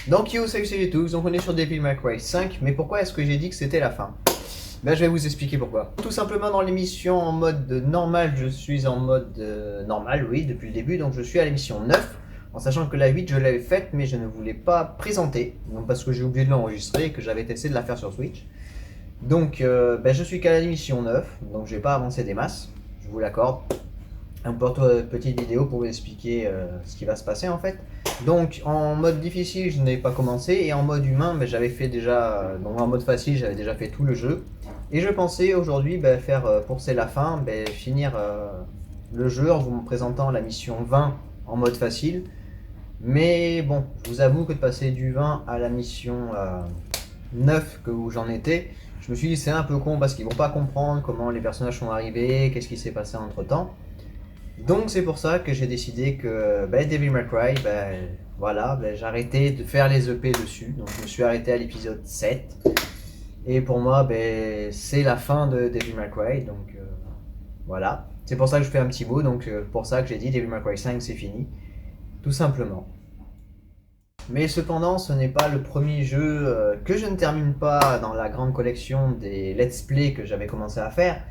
Donc yo, salut tous, donc on est sur Devil May Cry 5, mais pourquoi est-ce que j'ai dit que c'était la fin? Ben je vais vous expliquer pourquoi. Tout simplement dans l'émission en mode normal, je suis en mode normal, oui, depuis le début, donc je suis à l'émission 9, en sachant que la 8 je l'avais faite, mais je ne voulais pas présenter, donc parce que j'ai oublié de l'enregistrer et que j'avais testé de la faire sur Switch. Donc ben, je suis qu'à l'émission 9, donc je vais pas avancer des masses, je vous l'accorde. Un petite vidéo pour vous expliquer ce qui va se passer en fait. Donc en mode difficile je n'ai pas commencé et en mode humain ben, j'avais fait déjà, donc en mode facile j'avais déjà fait tout le jeu. Et je pensais aujourd'hui ben, faire pour c'est la fin, ben, finir le jeu en vous présentant la mission 20 en mode facile. Mais bon, je vous avoue que de passer du 20 à la mission 9 où j'en étais, je me suis dit c'est un peu con parce qu'ils vont pas comprendre comment les personnages sont arrivés, qu'est-ce qui s'est passé entre temps. Donc c'est pour ça que j'ai décidé que Devil May Cry, voilà, j'arrêtais de faire les EP dessus. Donc je me suis arrêté à l'épisode 7. Et pour moi, c'est la fin de Devil May Cry. Donc voilà. C'est pour ça que je fais un petit mot. Donc pour ça que j'ai dit Devil May Cry 5 c'est fini. Tout simplement. Mais cependant, ce n'est pas le premier jeu que je ne termine pas dans la grande collection des let's play que j'avais commencé à faire.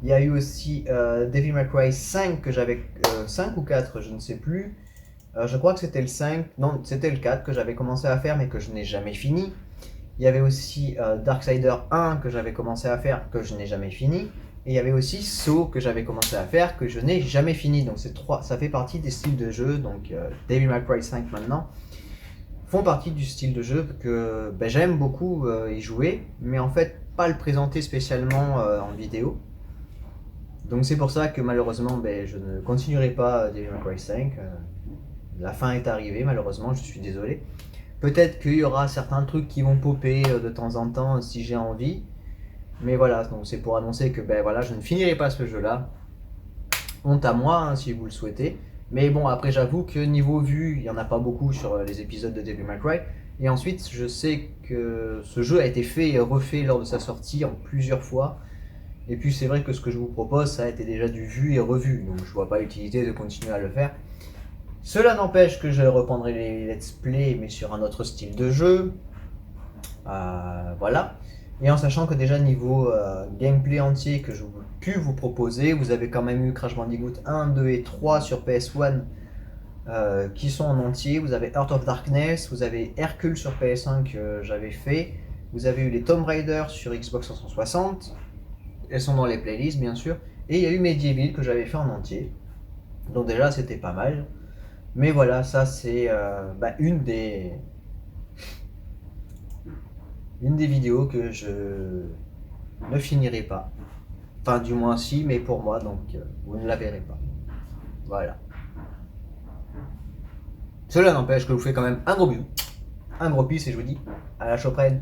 Il y a eu aussi Devil May Cry 5 que j'avais 5 ou 4, je ne sais plus. Je crois que c'était le 5, non, c'était le 4 que j'avais commencé à faire mais que je n'ai jamais fini. Il y avait aussi Darksider 1 que j'avais commencé à faire que je n'ai jamais fini. Et il y avait aussi Saw que j'avais commencé à faire que je n'ai jamais fini. Donc ça fait partie des styles de jeu. Donc Devil May Cry 5 maintenant font partie du style de jeu que j'aime beaucoup y jouer, mais en fait pas le présenter spécialement en vidéo. Donc c'est pour ça que malheureusement je ne continuerai pas Devil May Cry 5. La fin est arrivée malheureusement, je suis désolé. Peut-être qu'il y aura certains trucs qui vont popper de temps en temps si j'ai envie. Mais voilà, donc c'est pour annoncer que voilà, je ne finirai pas ce jeu-là. Honte à moi hein, si vous le souhaitez. Mais bon, après j'avoue que niveau vue, il n'y en a pas beaucoup sur les épisodes de Devil May Cry. Et ensuite, je sais que ce jeu a été fait et refait lors de sa sortie en plusieurs fois. Et puis c'est vrai que ce que je vous propose, ça a été déjà du vu et revu. Donc je vois pas l'utilité de continuer à le faire. Cela n'empêche que je reprendrai les let's play, mais sur un autre style de jeu. Voilà. Et en sachant que déjà niveau gameplay entier que je pu vous proposer, vous avez quand même eu Crash Bandicoot 1, 2 et 3 sur PS1 qui sont en entier. Vous avez Heart of Darkness, vous avez Hercule sur PS1 que j'avais fait. Vous avez eu les Tomb Raider sur Xbox 360. Elles sont dans les playlists bien sûr. Et il y a eu Medieval que j'avais fait en entier. Donc déjà c'était pas mal. Mais voilà, ça c'est une des vidéos que je ne finirai pas. Enfin, du moins si, mais pour moi, donc vous ne la verrez pas. Voilà. Cela n'empêche que je vous fais quand même un gros bisou, un gros peace et je vous dis à la prochaine.